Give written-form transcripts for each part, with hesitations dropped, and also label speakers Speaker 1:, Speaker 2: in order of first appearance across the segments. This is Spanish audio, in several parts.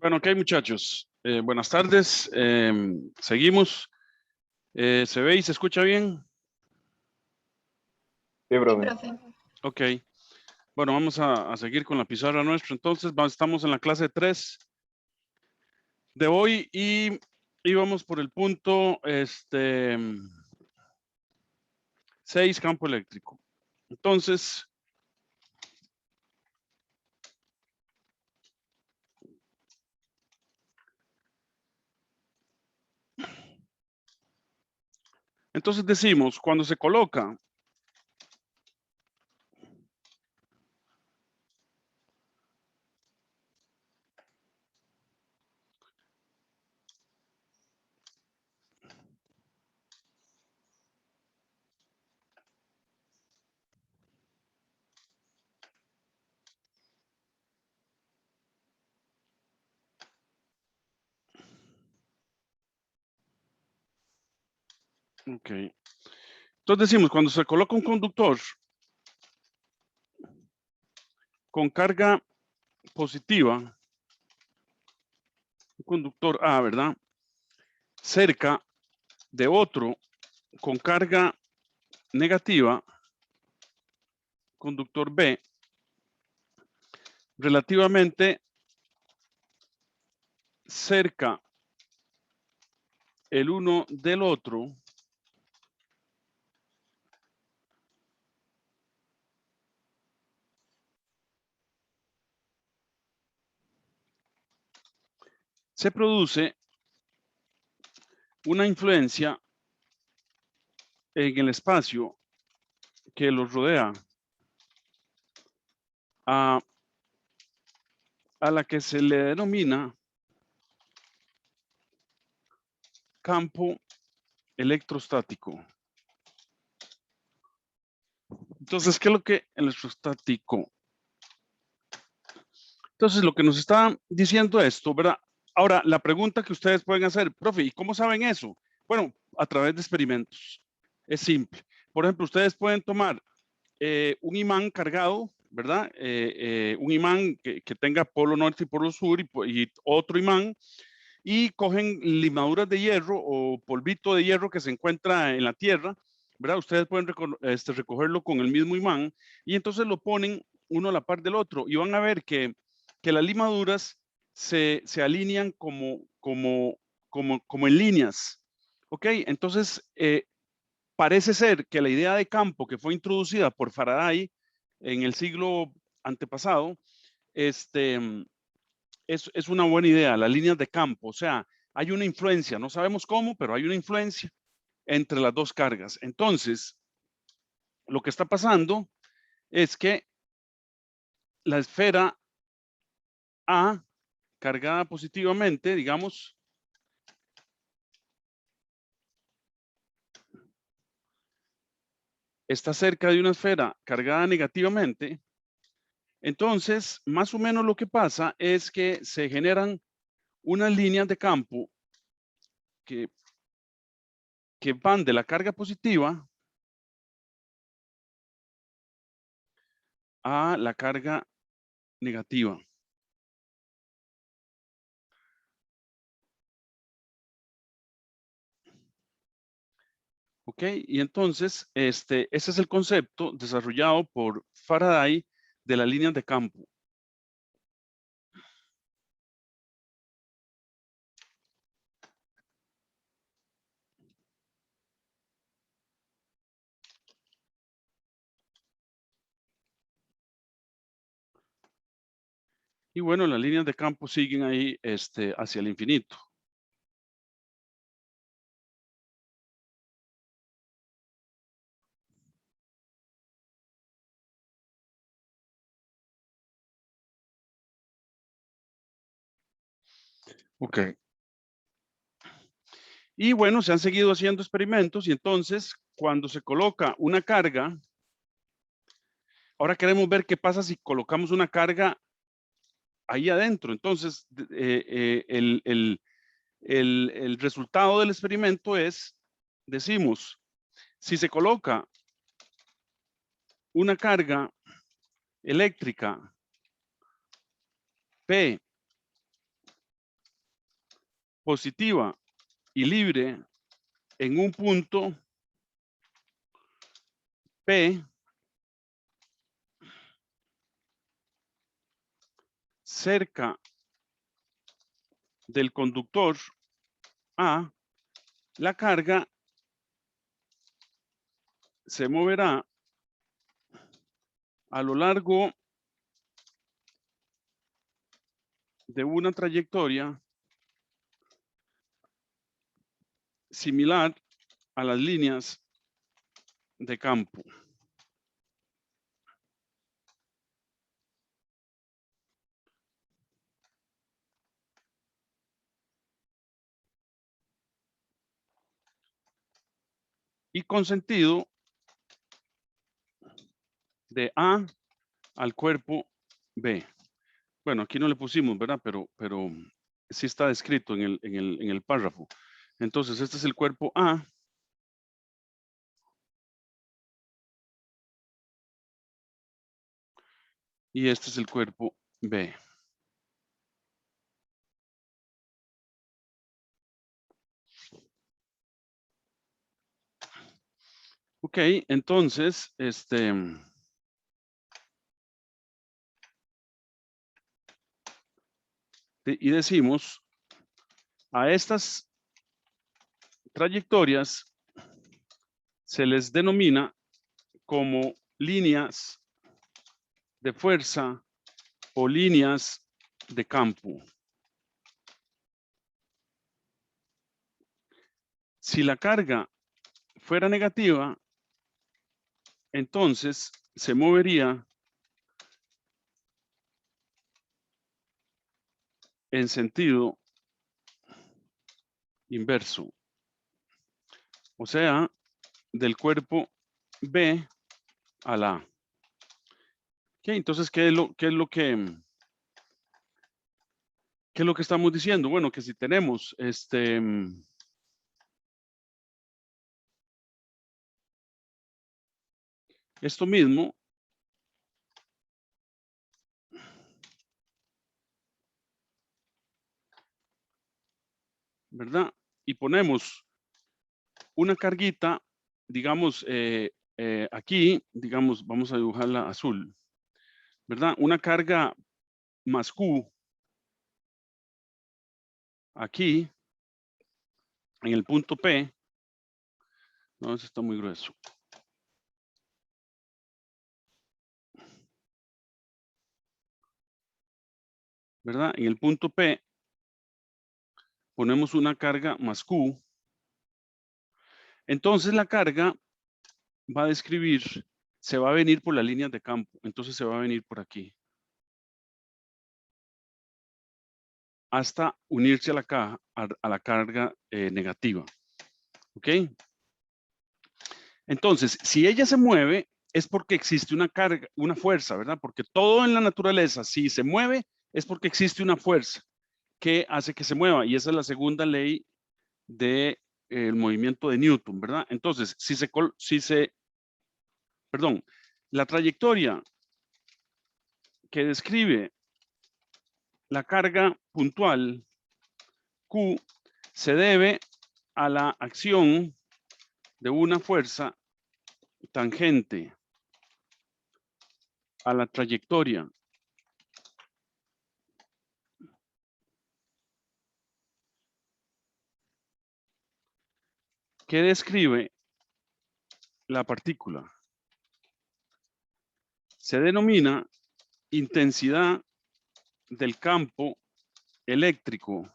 Speaker 1: Bueno, ok, muchachos. Buenas tardes. Seguimos. ¿Se ve y se escucha bien?
Speaker 2: Sí,
Speaker 3: Sí,
Speaker 2: profe.
Speaker 3: profe.
Speaker 1: Ok. Bueno, vamos a seguir con la pizarra nuestra. Entonces, estamos en la clase 3 de hoy y vamos por el punto 6, campo eléctrico. Entonces, decimos, cuando se coloca ok. Entonces decimos, cuando se coloca un conductor con carga positiva, un conductor A, ¿verdad? Cerca de otro con carga negativa, conductor B, relativamente cerca el uno del otro, se produce una influencia en el espacio que los rodea a la que se le denomina campo electrostático. Entonces, ¿qué es lo que electrostático? Entonces, lo que nos está diciendo esto, ¿verdad? Ahora, la pregunta que ustedes pueden hacer, profe, ¿y cómo saben eso? Bueno, a través de experimentos. Es simple. Por ejemplo, ustedes pueden tomar un imán cargado, ¿verdad? Un imán que tenga polo norte y polo sur y otro imán, y cogen limaduras de hierro o polvito de hierro que se encuentra en la tierra, ¿verdad? Ustedes pueden recogerlo con el mismo imán y entonces lo ponen uno a la par del otro y van a ver que las limaduras se alinean como en líneas. ¿Ok? Entonces, parece ser que la idea de campo que fue introducida por Faraday en el siglo antepasado, es una buena idea, las líneas de campo. O sea, hay una influencia, no sabemos cómo, pero hay una influencia entre las dos cargas. Entonces, lo que está pasando es que la esfera A, cargada positivamente, digamos, está cerca de una esfera cargada negativamente. Entonces, más o menos lo que pasa es que se generan unas líneas de campo que van de la carga positiva a la carga negativa. ¿Ok? Y entonces, ese es el concepto desarrollado por Faraday de las líneas de campo. Y bueno, las líneas de campo siguen ahí hacia el infinito. Ok. Y bueno, se han seguido haciendo experimentos y entonces cuando se coloca una carga, ahora queremos ver qué pasa si colocamos una carga ahí adentro. Entonces, el resultado del experimento es, decimos, si se coloca una carga eléctrica P positiva y libre en un punto P cerca del conductor A, la carga se moverá a lo largo de una trayectoria similar a las líneas de campo. Y con sentido de A al cuerpo B. Bueno, aquí no le pusimos, ¿verdad? Pero sí está descrito en el párrafo. Entonces, este es el cuerpo A. Y este es el cuerpo B. Ok, entonces, y decimos, a estas trayectorias se les denomina como líneas de fuerza o líneas de campo. Si la carga fuera negativa, entonces se movería en sentido inverso, o sea, del cuerpo B a la A. Okay, entonces, ¿qué es lo que estamos diciendo? Bueno, que si tenemos esto mismo, ¿verdad? Y ponemos una carguita, digamos, aquí, digamos, vamos a dibujarla azul, ¿verdad? Una carga más Q aquí, en el punto P. No, eso está muy grueso. ¿Verdad? En el punto P ponemos una carga más Q. Entonces la carga va a describir, se va a venir por las líneas de campo. Entonces se va a venir por aquí. Hasta unirse a la, a la carga negativa. ¿Ok? Entonces, si ella se mueve, es porque existe una carga, una fuerza, ¿verdad? Porque todo en la naturaleza, si se mueve, es porque existe una fuerza que hace que se mueva. Y esa es la segunda ley del movimiento de Newton, ¿verdad? Entonces, perdón, la trayectoria que describe la carga puntual Q se debe a la acción de una fuerza tangente a la trayectoria que describe la partícula. Se denomina intensidad del campo eléctrico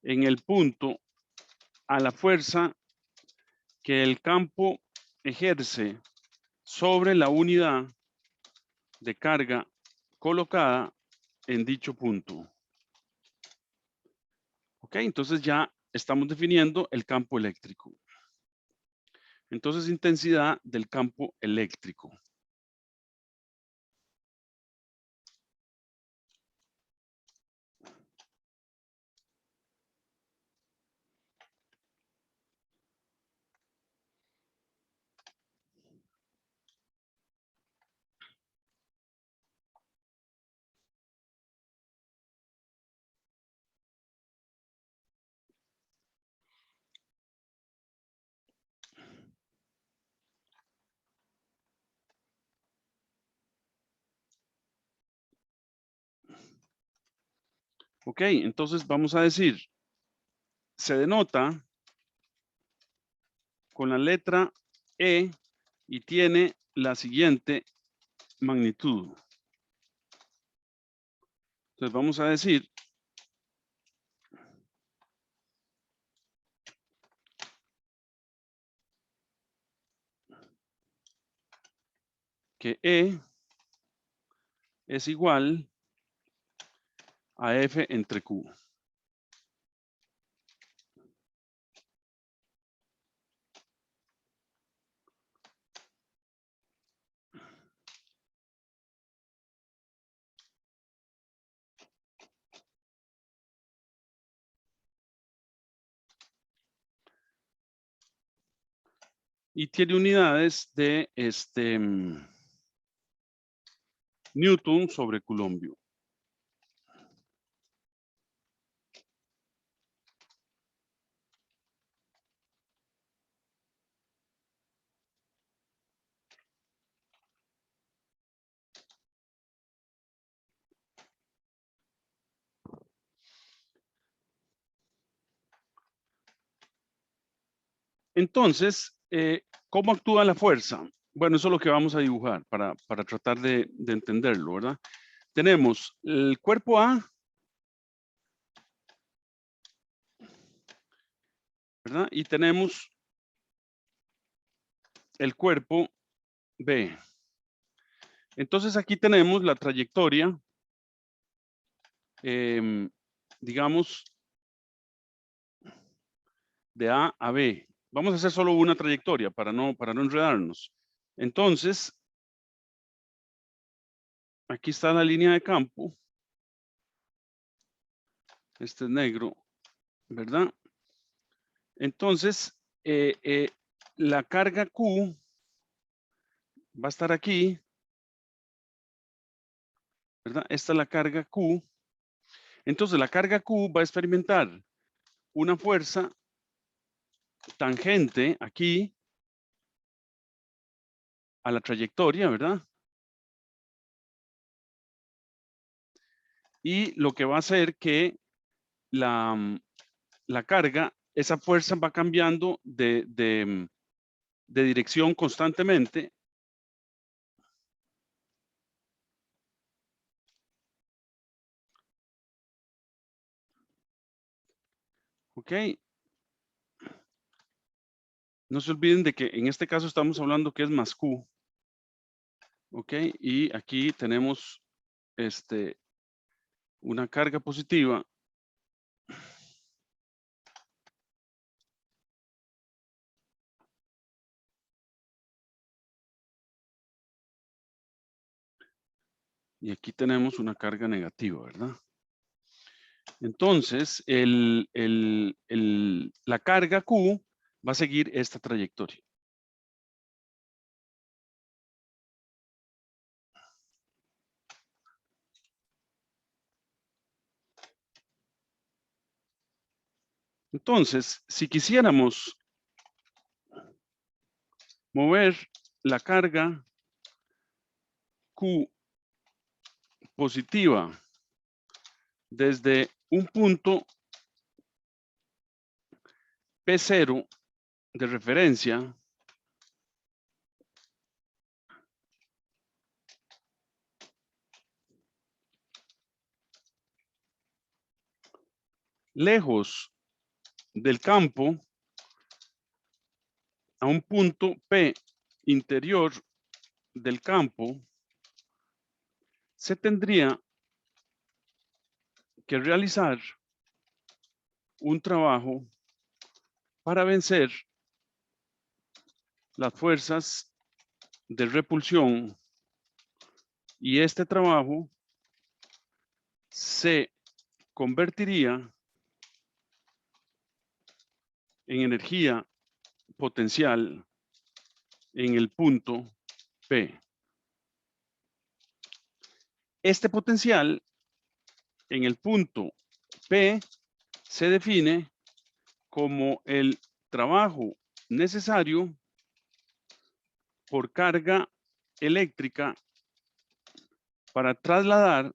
Speaker 1: en el punto a la fuerza que el campo ejerce sobre la unidad de carga colocada en dicho punto. Ok, entonces ya estamos definiendo el campo eléctrico. Entonces, intensidad del campo eléctrico. Ok, entonces vamos a decir, se denota con la letra E y tiene la siguiente magnitud. Entonces vamos a decir que E es igual a F entre Q. Y tiene unidades de Newton sobre Coulombio. Entonces, ¿cómo actúa la fuerza? Bueno, eso es lo que vamos a dibujar para tratar de entenderlo, ¿verdad? Tenemos el cuerpo A, ¿verdad? Y tenemos el cuerpo B. Entonces aquí tenemos la trayectoria, digamos, de A a B. Vamos a hacer solo una trayectoria para no enredarnos. Entonces, aquí está la línea de campo. Este es negro, ¿verdad? Entonces, la carga Q va a estar aquí, ¿verdad? Esta es la carga Q. Entonces, la carga Q va a experimentar una fuerza tangente aquí a la trayectoria, ¿verdad? Y lo que va a hacer que la carga, esa fuerza va cambiando de dirección constantemente. ¿Ok? No se olviden de que en este caso estamos hablando que es más Q. ¿Ok? Y aquí tenemos una carga positiva. Y aquí tenemos una carga negativa, ¿verdad? Entonces, la carga Q va a seguir esta trayectoria. Entonces, si quisiéramos mover la carga Q positiva desde un punto P0 de referencia lejos del campo a un punto P interior del campo, se tendría que realizar un trabajo para vencer las fuerzas de repulsión, y este trabajo se convertiría en energía potencial en el punto P. Este potencial en el punto P se define como el trabajo necesario por carga eléctrica para trasladar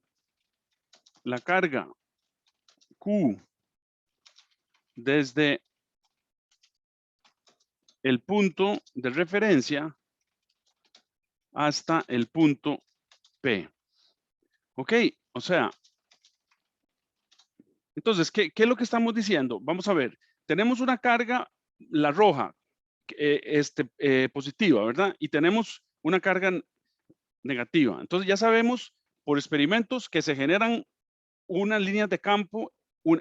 Speaker 1: la carga Q desde el punto de referencia hasta el punto P. ¿Ok? O sea, entonces, ¿qué es lo que estamos diciendo? Vamos a ver, tenemos una carga, la roja, positiva, ¿verdad? Y tenemos una carga negativa. Entonces ya sabemos por experimentos que se generan unas líneas de campo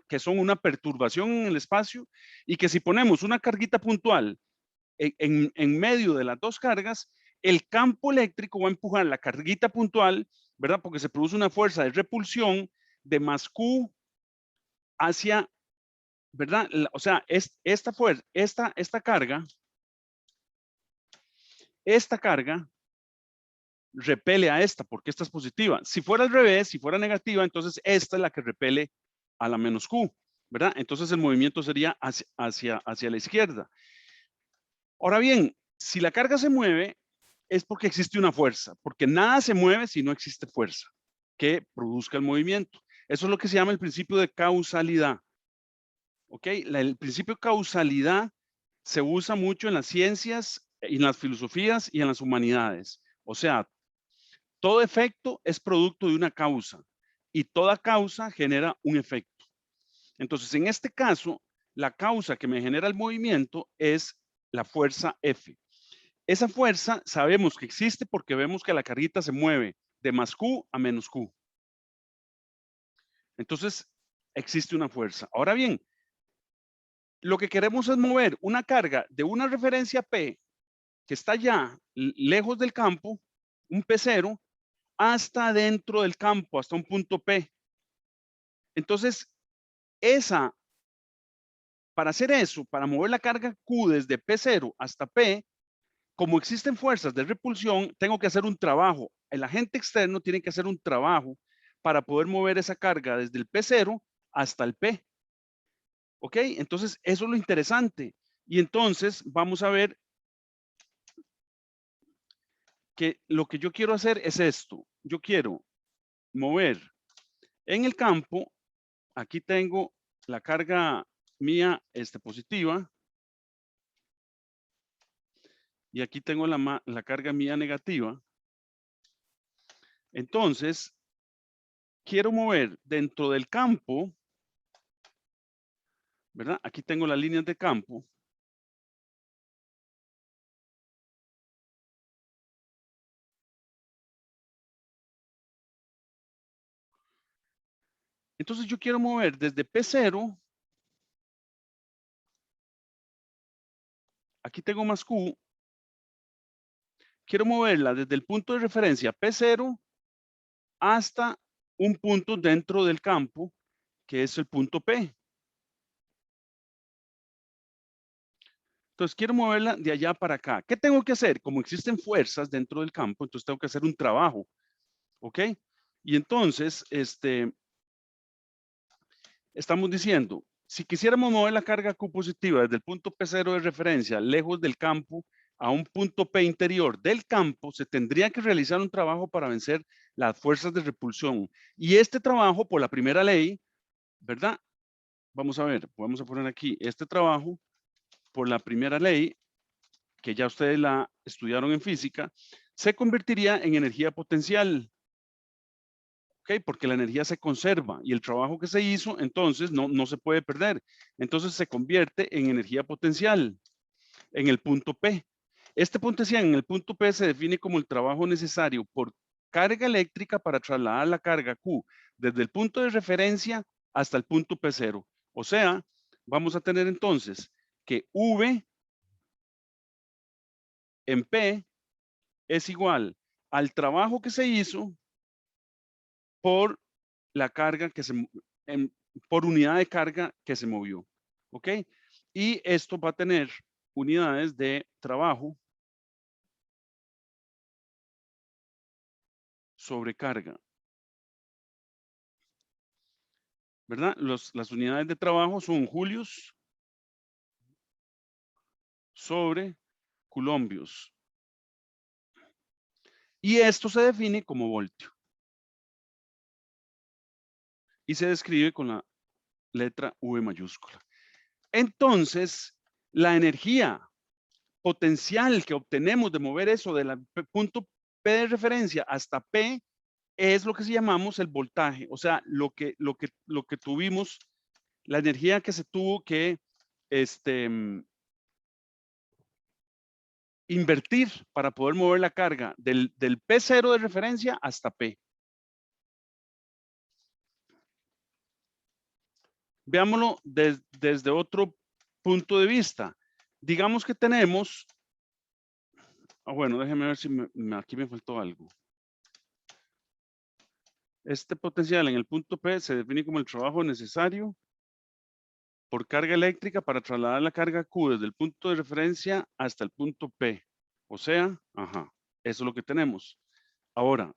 Speaker 1: que son una perturbación en el espacio, y que si ponemos una carguita puntual en medio de las dos cargas, el campo eléctrico va a empujar la carguita puntual, ¿verdad? Porque se produce una fuerza de repulsión de más Q hacia, ¿verdad? O sea, esta fuerza, esta carga repele a esta, porque esta es positiva. Si fuera al revés, si fuera negativa, entonces esta es la que repele a la menos Q, ¿verdad? Entonces el movimiento sería hacia la izquierda. Ahora bien, si la carga se mueve, es porque existe una fuerza, porque nada se mueve si no existe fuerza que produzca el movimiento. Eso es lo que se llama el principio de causalidad. ¿Ok? El principio de causalidad se usa mucho en las ciencias, en las filosofías y en las humanidades. O sea, todo efecto es producto de una causa y toda causa genera un efecto. Entonces, en este caso, la causa que me genera el movimiento es la fuerza F. Esa fuerza sabemos que existe porque vemos que la carguita se mueve de más Q a menos Q. Entonces, existe una fuerza. Ahora bien, lo que queremos es mover una carga de una referencia P que está ya lejos del campo, un P0, hasta dentro del campo, hasta un punto P. Entonces, para hacer eso, para mover la carga Q desde P0 hasta P, como existen fuerzas de repulsión, tengo que hacer un trabajo. El agente externo tiene que hacer un trabajo para poder mover esa carga desde el P0 hasta el P. ¿Ok? Entonces, eso es lo interesante. Y entonces, vamos a ver que lo que yo quiero hacer es esto. Yo quiero mover en el campo, aquí tengo la carga mía positiva, y aquí tengo la carga mía negativa. Entonces, quiero mover dentro del campo, ¿verdad? Aquí tengo las líneas de campo. Entonces yo quiero mover desde P0, aquí tengo más Q, quiero moverla desde el punto de referencia P0 hasta un punto dentro del campo, que es el punto P. Entonces quiero moverla de allá para acá. ¿Qué tengo que hacer? Como existen fuerzas dentro del campo, entonces tengo que hacer un trabajo. ¿Ok? Y entonces, estamos diciendo, si quisiéramos mover la carga Q positiva desde el punto P0 de referencia, lejos del campo, a un punto P interior del campo, se tendría que realizar un trabajo para vencer las fuerzas de repulsión. Y este trabajo, por la primera ley, ¿verdad? Vamos a ver, vamos a poner aquí este trabajo, por la primera ley, que ya ustedes la estudiaron en física, se convertiría en energía potencial. ¿Ok? Porque la energía se conserva y el trabajo que se hizo, entonces, no se puede perder. Entonces se convierte en energía potencial en el punto P. Este potencial en el punto P se define como el trabajo necesario por carga eléctrica para trasladar la carga Q desde el punto de referencia hasta el punto P0. O sea, vamos a tener entonces que V en P es igual al trabajo que se hizo por la carga que se, por unidad de carga que se movió. ¿Ok? Y esto va a tener unidades de trabajo sobre carga. ¿Verdad? Las unidades de trabajo son julios sobre colombios. Y esto se define como voltio. Y se describe con la letra V mayúscula. Entonces, la energía potencial que obtenemos de mover eso del punto P de referencia hasta P es lo que se llamamos el voltaje. O sea, lo que tuvimos, la energía que se tuvo que invertir para poder mover la carga del P0 de referencia hasta P. Veámoslo desde otro punto de vista. Digamos que tenemos, bueno, déjeme ver si aquí me faltó algo. Este potencial en el punto P se define como el trabajo necesario por carga eléctrica para trasladar la carga Q desde el punto de referencia hasta el punto P. O sea, ajá, eso es lo que tenemos. Ahora,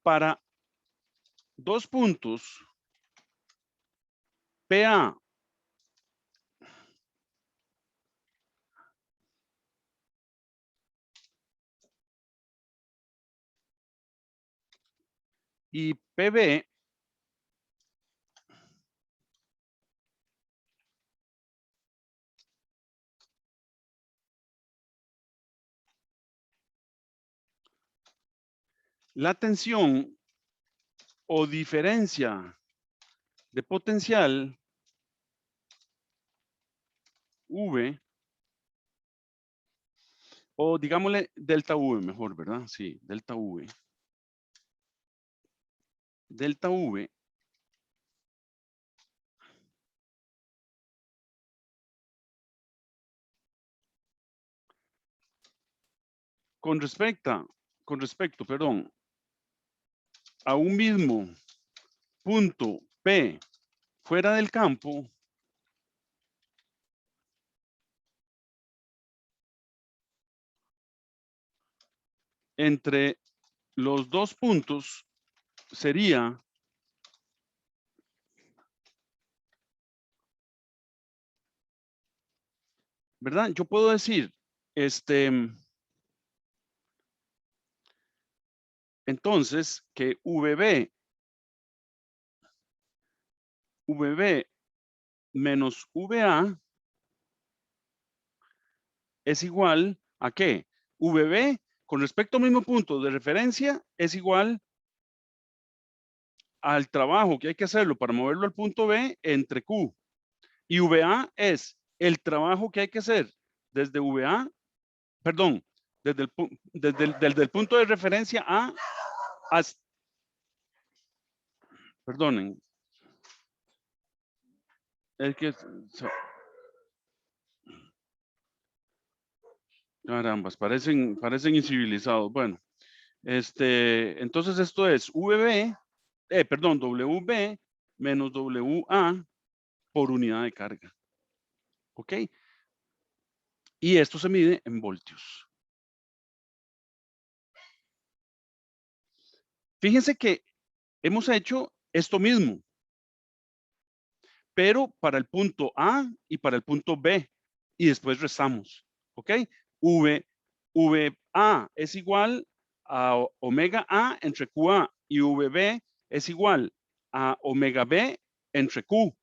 Speaker 1: para dos puntos, PA y PB, la tensión o diferencia de potencial V, o digámosle delta V mejor, ¿verdad? Sí, delta V. Delta V con respecto, perdón, a un mismo punto P fuera del campo, entre los dos puntos sería, ¿verdad? Yo puedo decir, entonces que VB menos VA es igual a qué? VB con respecto al mismo punto de referencia es igual al trabajo que hay que hacerlo para moverlo al punto B entre Q. Y VA es el trabajo que hay que hacer desde VA, perdón, desde el punto de referencia A hasta, perdonen, es que, carambas, parecen incivilizados. Bueno, entonces esto es WB menos WA por unidad de carga. ¿Ok? Y esto se mide en voltios. Fíjense que hemos hecho esto mismo, pero para el punto A y para el punto B, y después restamos. ¿Ok? VA es igual a omega A entre QA y VB es igual a omega B entre Q.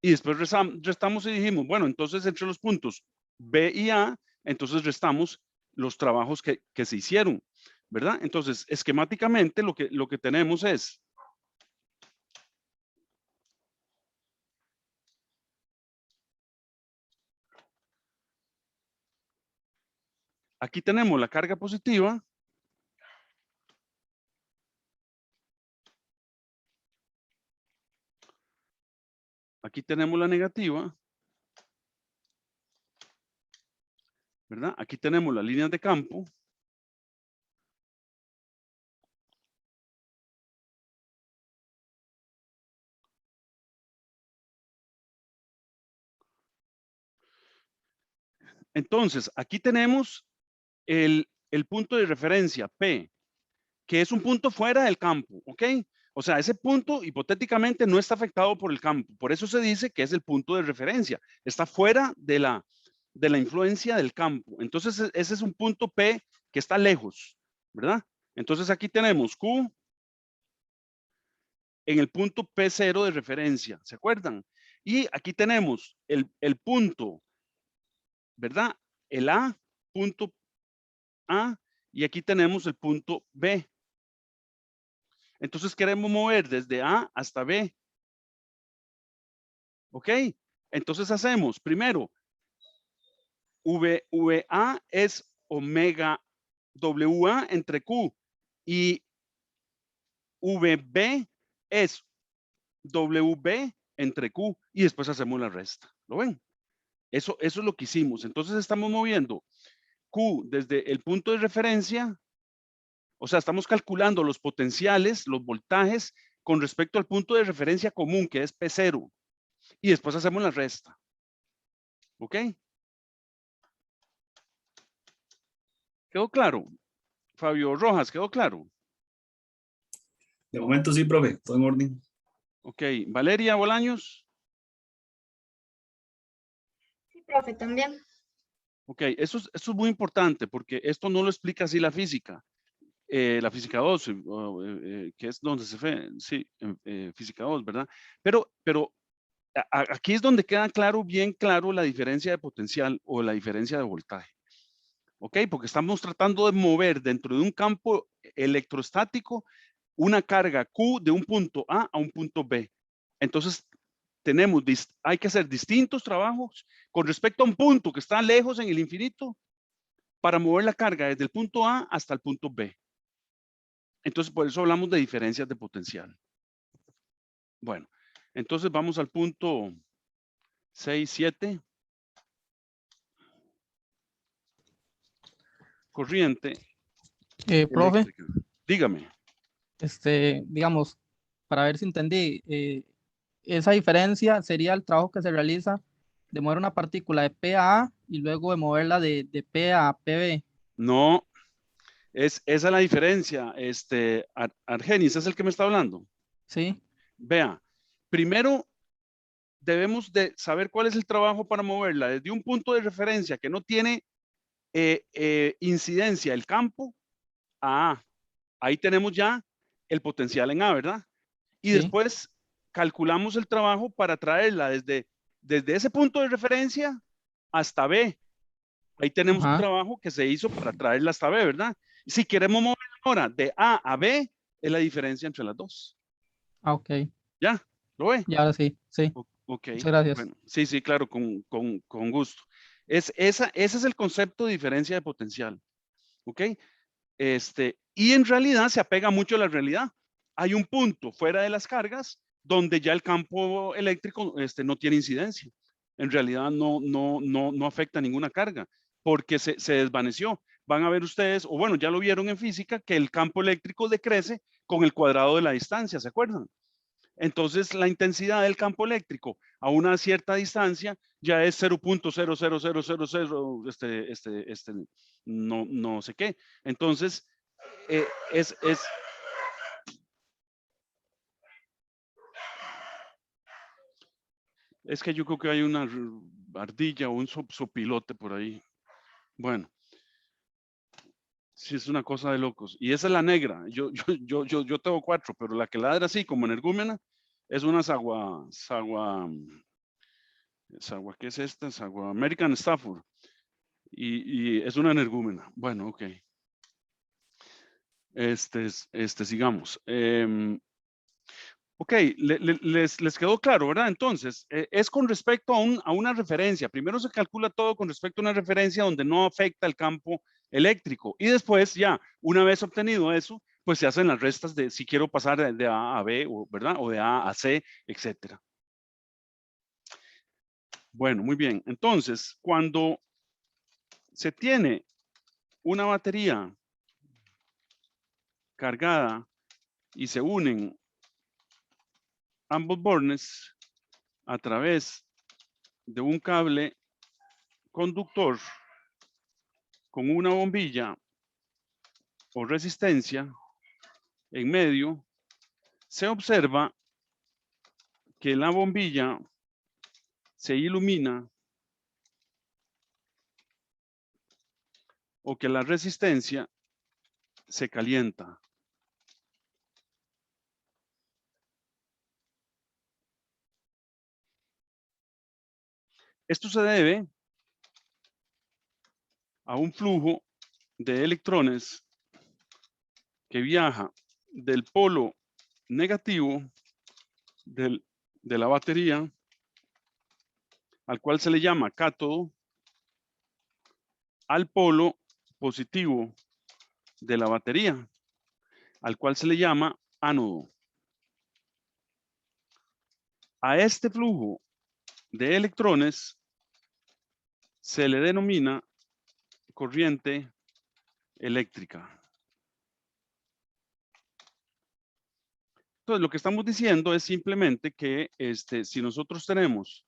Speaker 1: Y después restamos y dijimos, bueno, entonces entre los puntos B y A, entonces restamos los trabajos que se hicieron, ¿verdad? Entonces, esquemáticamente lo que tenemos es, aquí tenemos la carga positiva aquí tenemos la negativa, ¿verdad? Aquí tenemos las líneas de campo. Entonces, aquí tenemos el punto de referencia P, que es un punto fuera del campo, ¿ok? O sea, ese punto hipotéticamente no está afectado por el campo. Por eso se dice que es el punto de referencia. Está fuera de la influencia del campo. Entonces, ese es un punto P que está lejos, ¿verdad? Entonces, aquí tenemos Q en el punto P0 de referencia, ¿se acuerdan? Y aquí tenemos el punto, ¿verdad? El A, punto A, y aquí tenemos el punto B. Entonces queremos mover desde A hasta B. ¿Ok? Entonces hacemos, primero, VA es omega WA entre Q y VB es WB entre Q y después hacemos la resta. ¿Lo ven? Eso es lo que hicimos. Entonces estamos moviendo Q desde el punto de referencia, o sea, estamos calculando los potenciales, los voltajes con respecto al punto de referencia común que es P0 y después hacemos la resta. ¿Ok? ¿Quedó claro? Fabio Rojas, ¿quedó claro?
Speaker 2: De momento sí, profe, todo en orden.
Speaker 1: Ok, Valeria Bolaños.
Speaker 3: Sí, profe, también.
Speaker 1: Ok, eso es muy importante porque esto no lo explica así la física 2, que es donde se ve, sí, física 2, ¿verdad? Pero aquí es donde queda claro, bien claro, la diferencia de potencial o la diferencia de voltaje. ¿Ok? Porque estamos tratando de mover dentro de un campo electrostático una carga Q de un punto A un punto B. Entonces, hay que hacer distintos trabajos con respecto a un punto que está lejos en el infinito para mover la carga desde el punto A hasta el punto B. Entonces, por eso hablamos de diferencias de potencial. Bueno, entonces vamos al punto 6, 7. Corriente
Speaker 4: Profe,
Speaker 1: eléctrica. Dígame.
Speaker 4: digamos, para ver si entendí, esa diferencia sería el trabajo que se realiza de mover una partícula de P a A y luego de moverla de P a PB.
Speaker 1: No, esa es la diferencia. Argenis, ¿es el que me está hablando?
Speaker 4: Sí,
Speaker 1: Vea, primero debemos de saber cuál es el trabajo para moverla desde un punto de referencia que no tiene incidencia el campo a A. Ahí tenemos ya el potencial en A, ¿verdad? Y
Speaker 4: sí,
Speaker 1: después calculamos el trabajo para traerla desde ese punto de referencia hasta B. Ahí tenemos un
Speaker 4: ajá,
Speaker 1: trabajo que se hizo para traerla hasta B, ¿verdad? Si queremos moverla ahora de A a B, es la diferencia entre las dos.
Speaker 4: ok,
Speaker 1: ¿Ya? ¿Lo ve?
Speaker 4: y ahora sí, sí,
Speaker 1: Ok,
Speaker 4: muchas gracias.
Speaker 1: bueno, sí, claro, con gusto. Ese es el concepto de diferencia de potencial. ¿Ok? Y en realidad se apega mucho a la realidad. Hay un punto fuera de las cargas donde ya el campo eléctrico no tiene incidencia. En realidad no afecta ninguna carga porque se desvaneció. Van a ver ustedes, o bueno, ya lo vieron en física, que el campo eléctrico decrece con el cuadrado de la distancia, ¿se acuerdan? Entonces, la intensidad del campo eléctrico a una cierta distancia ya es 0.00000, no sé qué. Entonces, es que yo creo que hay una ardilla o un sopilote por ahí. Bueno, sí es una cosa de locos. Y esa es la negra. Yo tengo 4, pero la que ladra así como energúmena es una sagua, ¿qué es esta? Sagua American Stafford. Y es una energúmena. Bueno, ok. Sigamos. Ok, les quedó claro, ¿verdad? Entonces, es con respecto a una referencia. Primero se calcula todo con respecto a una referencia donde no afecta el campo eléctrico. Y después, ya, una vez obtenido eso, pues se hacen las restas de si quiero pasar de A a B, ¿verdad? O de A a C, etcétera. Bueno, muy bien. Entonces, cuando se tiene una batería cargada y se unen ambos bornes a través de un cable conductor con una bombilla o resistencia en medio, se observa que la bombilla se ilumina o que la resistencia se calienta. Esto se debe a un flujo de electrones que viaja del polo negativo de la batería, al cual se le llama cátodo, al polo positivo de la batería, al cual se le llama ánodo. A este flujo de electrones se le denomina corriente eléctrica. Entonces, lo que estamos diciendo es simplemente que si nosotros tenemos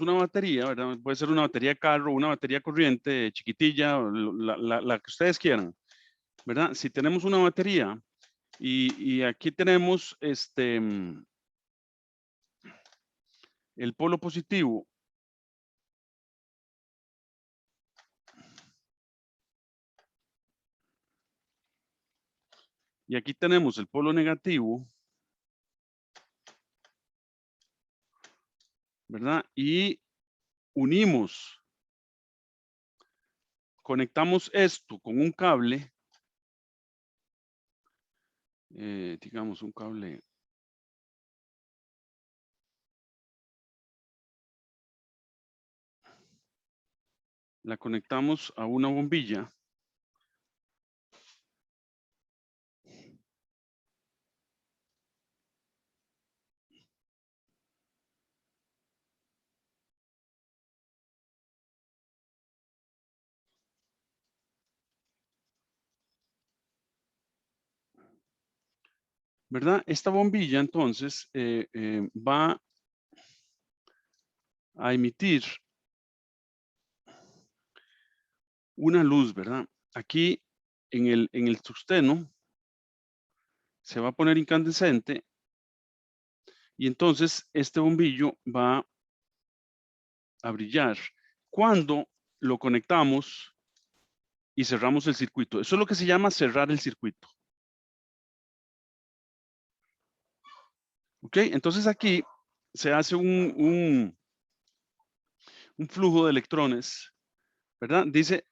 Speaker 1: una batería, ¿verdad? Puede ser una batería de carro, una batería corriente chiquitilla, la que ustedes quieran, ¿verdad? Si tenemos una batería y aquí tenemos el polo positivo y aquí tenemos el polo negativo, ¿verdad? Y unimos, conectamos esto con un cable, digamos un cable la conectamos a una bombilla. ¿Verdad? Esta bombilla entonces va a emitir una luz, ¿verdad? Aquí en el tungsteno se va a poner incandescente y entonces este bombillo va a brillar cuando lo conectamos y cerramos el circuito. Eso es lo que se llama cerrar el circuito. ¿Ok? Entonces aquí se hace un flujo de electrones, ¿verdad? Dice,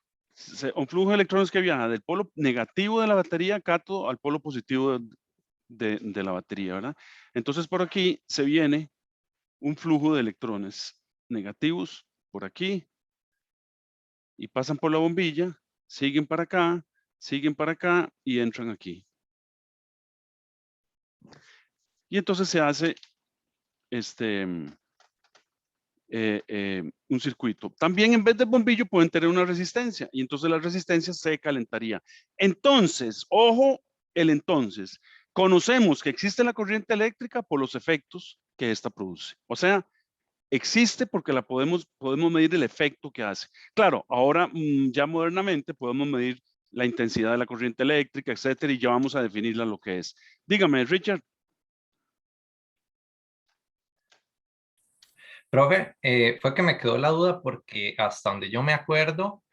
Speaker 1: un flujo de electrones que viaja del polo negativo de la batería, cátodo, al polo positivo de la batería, ¿verdad? Entonces por aquí se viene un flujo de electrones negativos por aquí y pasan por la bombilla, siguen para acá y entran aquí. Y entonces se hace un circuito. También en vez de bombillo pueden tener una resistencia y entonces la resistencia se calentaría. Entonces, ojo, entonces, conocemos que existe la corriente eléctrica por los efectos que ésta produce. O sea, existe porque podemos medir el efecto que hace. Claro, ahora ya modernamente podemos medir la intensidad de la corriente eléctrica, etcétera, y ya vamos a definirla lo que es. Dígame, Richard.
Speaker 5: Profe, fue que me quedó la duda porque hasta donde yo me acuerdo,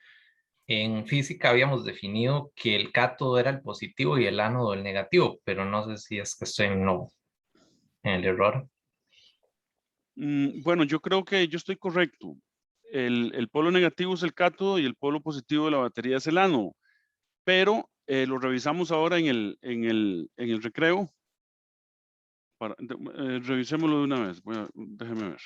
Speaker 5: en física habíamos definido que el cátodo era el positivo y el ánodo el negativo, pero no sé si es que estoy en el error.
Speaker 1: Bueno, yo creo que yo estoy correcto. El polo negativo es el cátodo y el polo positivo de la batería es el ánodo. Pero lo revisamos ahora en el recreo. Revisémoslo de una vez. Déjeme ver.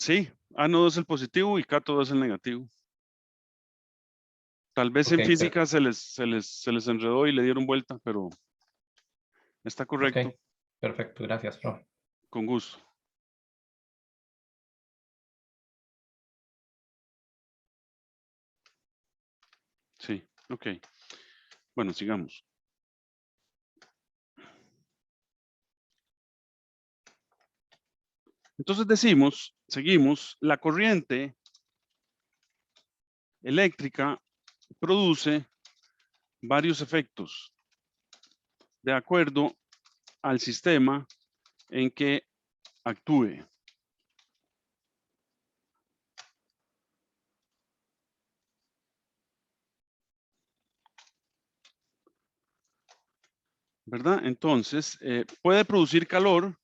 Speaker 1: Sí, ánodo es el positivo y cátodo es el negativo. Tal vez en
Speaker 5: Ok,
Speaker 1: física se les enredó y le dieron vuelta, pero está correcto.
Speaker 5: ok, perfecto, gracias, profe.
Speaker 1: Con gusto. Sí, ok. Bueno, sigamos. Entonces seguimos, la corriente eléctrica produce varios efectos de acuerdo al sistema en que actúe. ¿Verdad? Entonces, puede producir calor.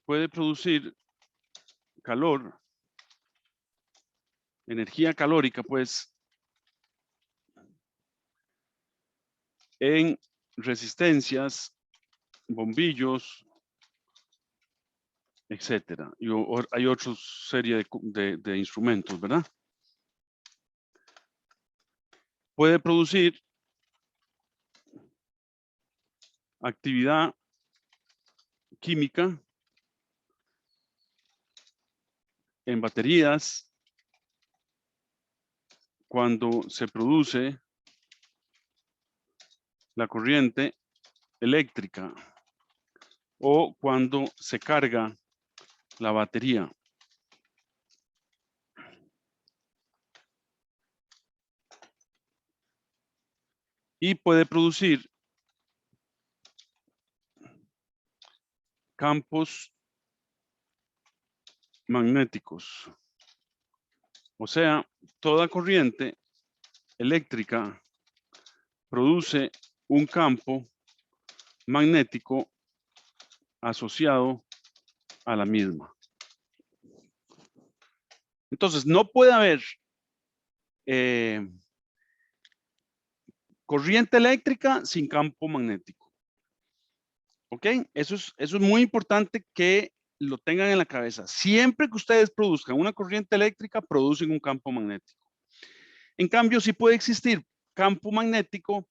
Speaker 1: Puede producir calor, energía calórica, pues, en resistencias, bombillos, etcétera. Y hay otra serie de instrumentos, ¿verdad? Puede producir actividad química en baterías cuando se produce la corriente eléctrica o cuando se carga la batería. Y puede producir campos magnéticos. O sea, toda corriente eléctrica produce un campo magnético asociado a la misma. Entonces, no puede haber corriente eléctrica sin campo magnético. ¿Ok? Eso es muy importante que lo tengan en la cabeza. Siempre que ustedes produzcan una corriente eléctrica, producen un campo magnético. En cambio, sí puede existir campo magnético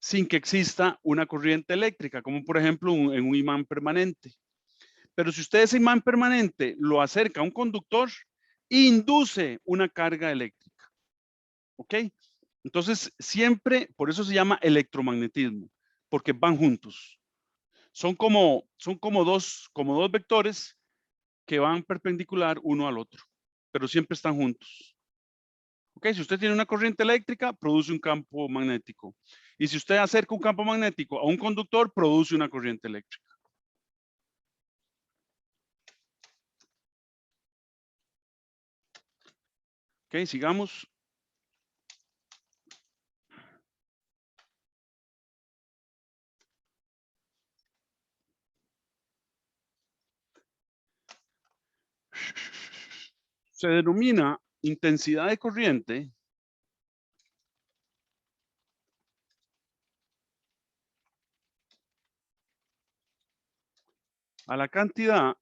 Speaker 1: sin que exista una corriente eléctrica, como por ejemplo en un imán permanente. Pero si usted ese imán permanente lo acerca a un conductor, induce una carga eléctrica. ¿Ok? Entonces, siempre, por eso se llama electromagnetismo, porque van juntos. Son como dos vectores que van perpendicular uno al otro, pero siempre están juntos. ¿Ok? Si usted tiene una corriente eléctrica, produce un campo magnético. Y si usted acerca un campo magnético a un conductor, produce una corriente eléctrica. Ok, sigamos. Se denomina intensidad de corriente a la cantidad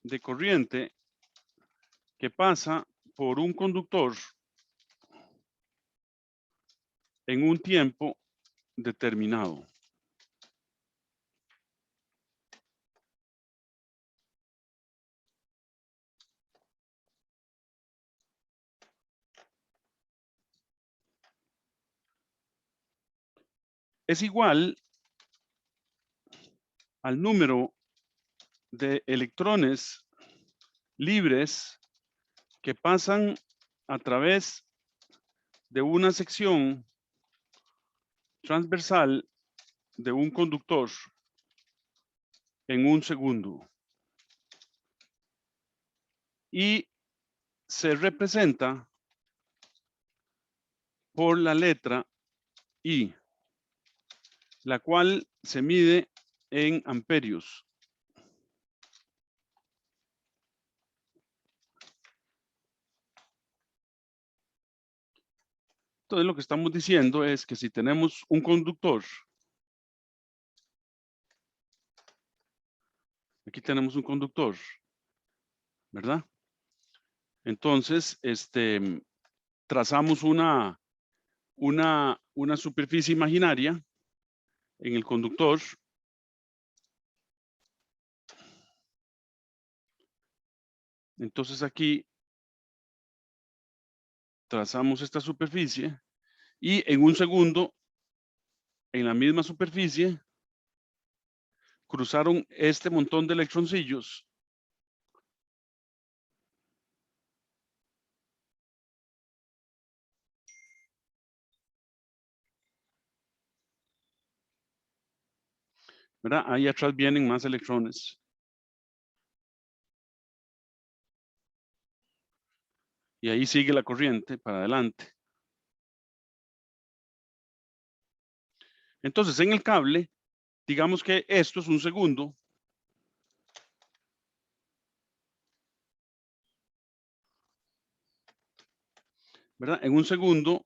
Speaker 1: de corriente que pasa por un conductor en un tiempo determinado. Es igual al número de electrones libres que pasan a través de una sección transversal de un conductor en un segundo. Y se representa por la letra I, la cual se mide en amperios. Entonces lo que estamos diciendo es que si tenemos un conductor Aquí tenemos un conductor, ¿verdad? Entonces, trazamos una superficie imaginaria en el conductor. Entonces aquí trazamos esta superficie y en un segundo, en la misma superficie, cruzaron este montón de electroncillos. ¿Verdad? Ahí atrás vienen más electrones. Y ahí sigue la corriente para adelante. Entonces, en el cable, digamos que esto es un segundo. ¿Verdad? En un segundo,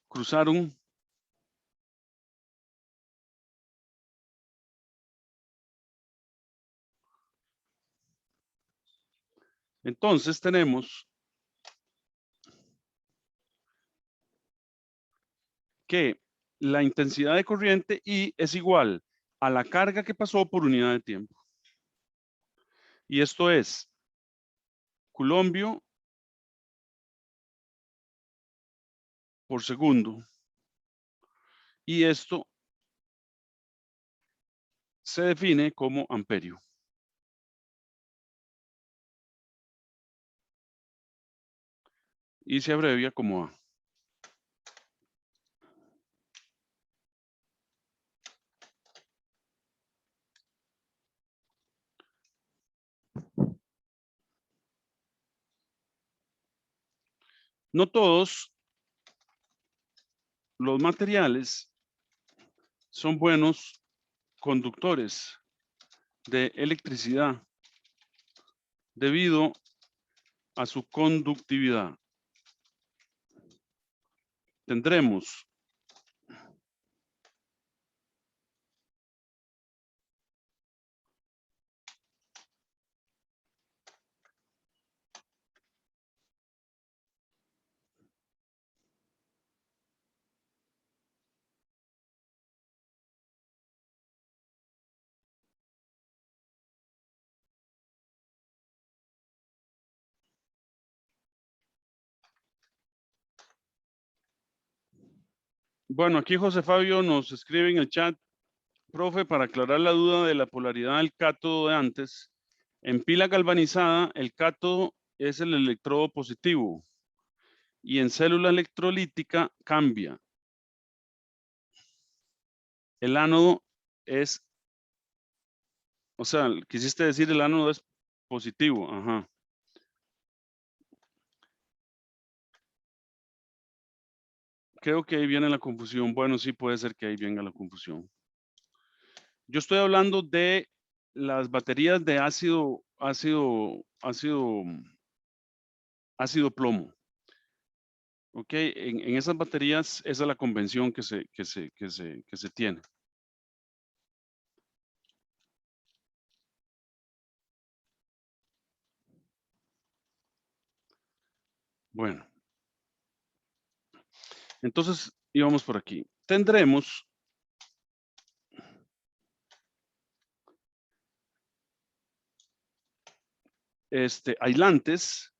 Speaker 1: cruzaron entonces tenemos que la intensidad de corriente I es igual a la carga que pasó por unidad de tiempo. Y esto es coulombio por segundo. Y esto se define como amperio. Y se abrevia como A. No todos los materiales son buenos conductores de electricidad debido a su conductividad. Tendremos bueno, aquí José Fabio nos escribe en el chat, profe, para aclarar la duda de la polaridad del cátodo de antes, en pila galvanizada el cátodo es el electrodo positivo y en célula electrolítica cambia. El ánodo es, o sea, quisiste decir el ánodo es positivo, ajá. Creo que ahí viene la confusión. Bueno, sí puede ser que ahí venga la confusión. Yo estoy hablando de las baterías de ácido plomo. Ok, en esas baterías, esa es la convención que se tiene. Bueno, entonces íbamos por aquí. Tendremos aislantes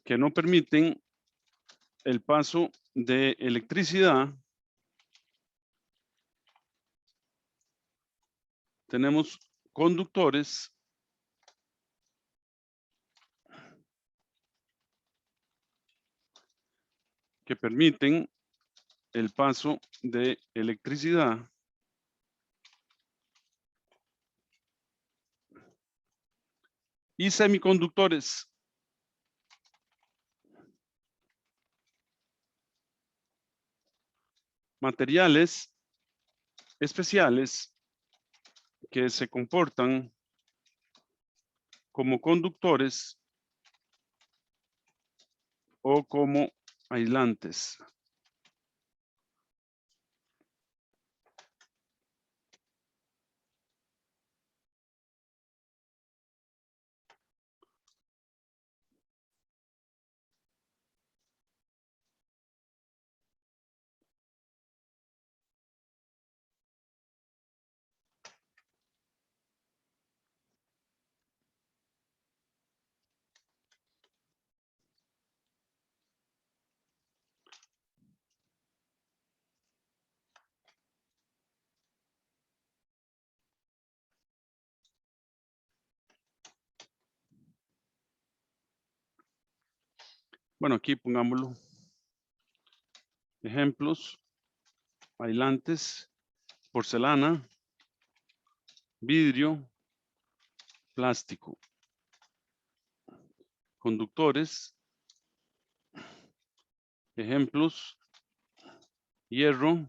Speaker 1: que no permiten el paso de electricidad. Tenemos conductores que permiten el paso de electricidad y semiconductores materiales especiales que se comportan como conductores o como aislantes. Bueno, aquí pongámoslo. Ejemplos. Aislantes, porcelana, vidrio, plástico. Conductores. Ejemplos. Hierro,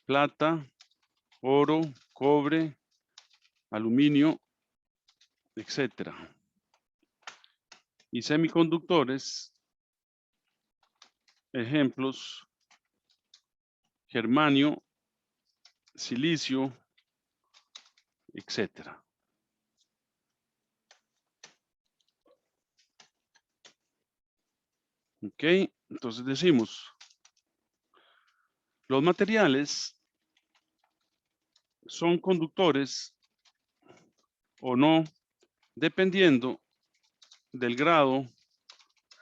Speaker 1: plata, oro, cobre, aluminio, etcétera. Y semiconductores, ejemplos, germanio, silicio, etcétera. Ok, entonces decimos, los materiales son conductores o no, dependiendo del grado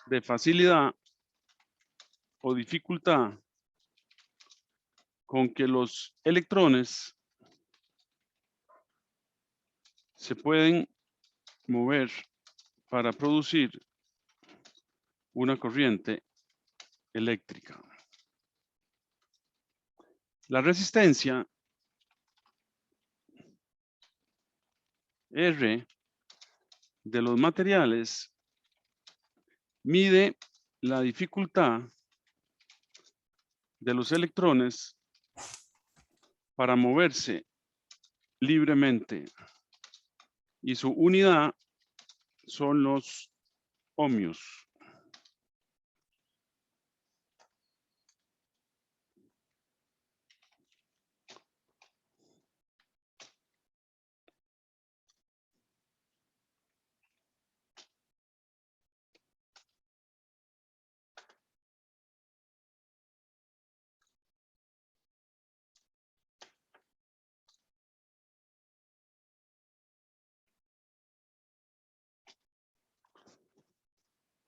Speaker 1: de facilidad o dificultad con que los electrones se pueden mover para producir una corriente eléctrica. La resistencia R de los materiales mide la dificultad de los electrones para moverse libremente y su unidad son los ohmios.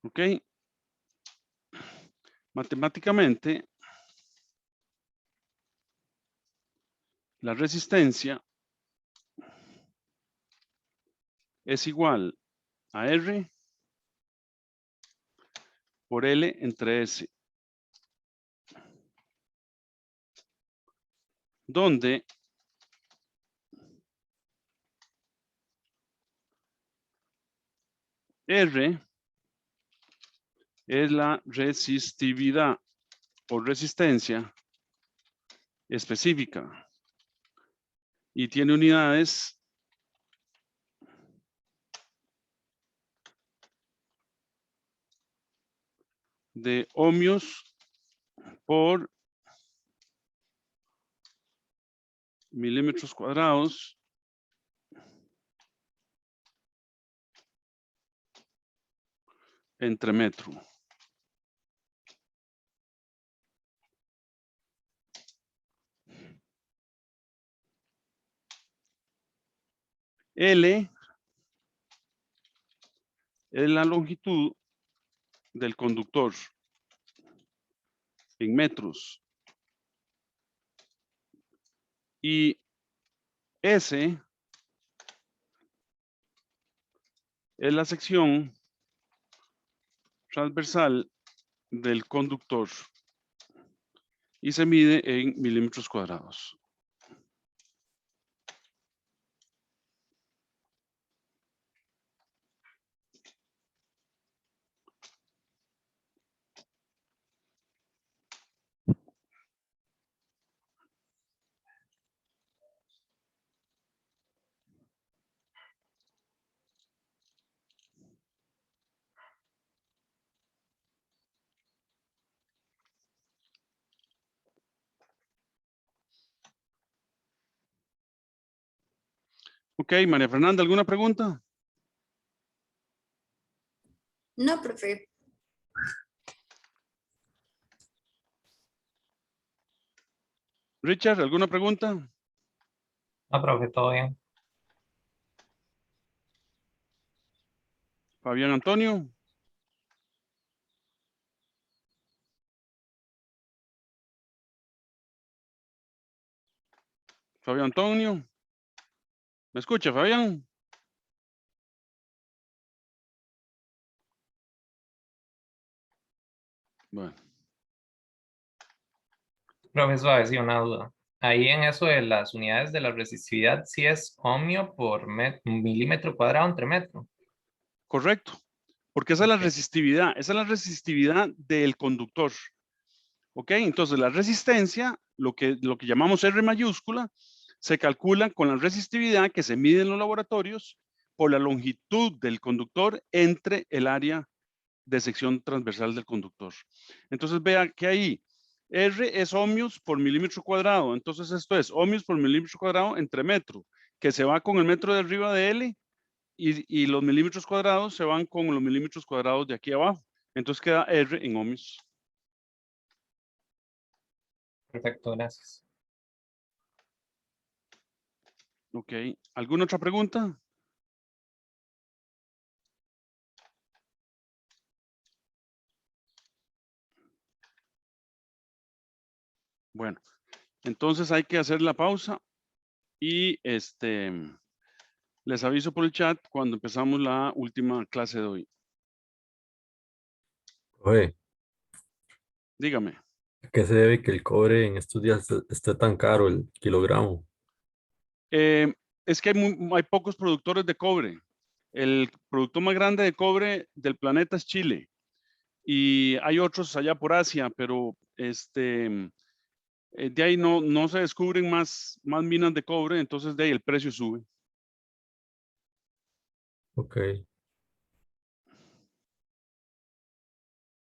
Speaker 1: ¿Ok? Matemáticamente, la resistencia es igual a R por L entre S, donde R es la resistividad o resistencia específica y tiene unidades de ohmios por milímetros cuadrados entre metro. L es la longitud del conductor en metros y S es la sección transversal del conductor y se mide en milímetros cuadrados. Ok, María Fernanda, ¿alguna pregunta?
Speaker 3: No, profe.
Speaker 1: Richard, ¿alguna pregunta?
Speaker 5: No, profe, todo bien.
Speaker 1: Fabián Antonio. Fabián Antonio. ¿Me escucha, Fabián? Bueno,
Speaker 5: Profesor, a ver si una duda. Ahí en eso de las unidades de la resistividad, sí es ohmio por milímetro cuadrado entre metro.
Speaker 1: correcto. Porque esa es la
Speaker 5: Ok.
Speaker 1: resistividad. Esa es la resistividad del conductor. ¿Ok? Entonces, la resistencia, lo que llamamos R mayúscula, se calcula con la resistividad que se mide en los laboratorios por la longitud del conductor entre el área de sección transversal del conductor. Entonces, vea que ahí R es ohmios por milímetro cuadrado. Entonces, esto es ohmios por milímetro cuadrado entre metro, que se va con el metro de arriba de L y los milímetros cuadrados se van con los milímetros cuadrados de aquí abajo. Entonces, queda R en ohmios.
Speaker 5: Perfecto, gracias.
Speaker 1: Ok. ¿Alguna otra pregunta? Bueno, entonces hay que hacer la pausa y les aviso por el chat cuando empezamos la última clase de hoy.
Speaker 6: Oye,
Speaker 1: Dígame.
Speaker 6: ¿a qué se debe que el cobre en estos días esté tan caro el kilogramo?
Speaker 1: Es que hay pocos productores de cobre. El productor más grande de cobre del planeta es Chile. Y hay otros allá por Asia, pero de ahí no se descubren más minas de cobre, entonces de ahí el precio sube.
Speaker 6: Ok.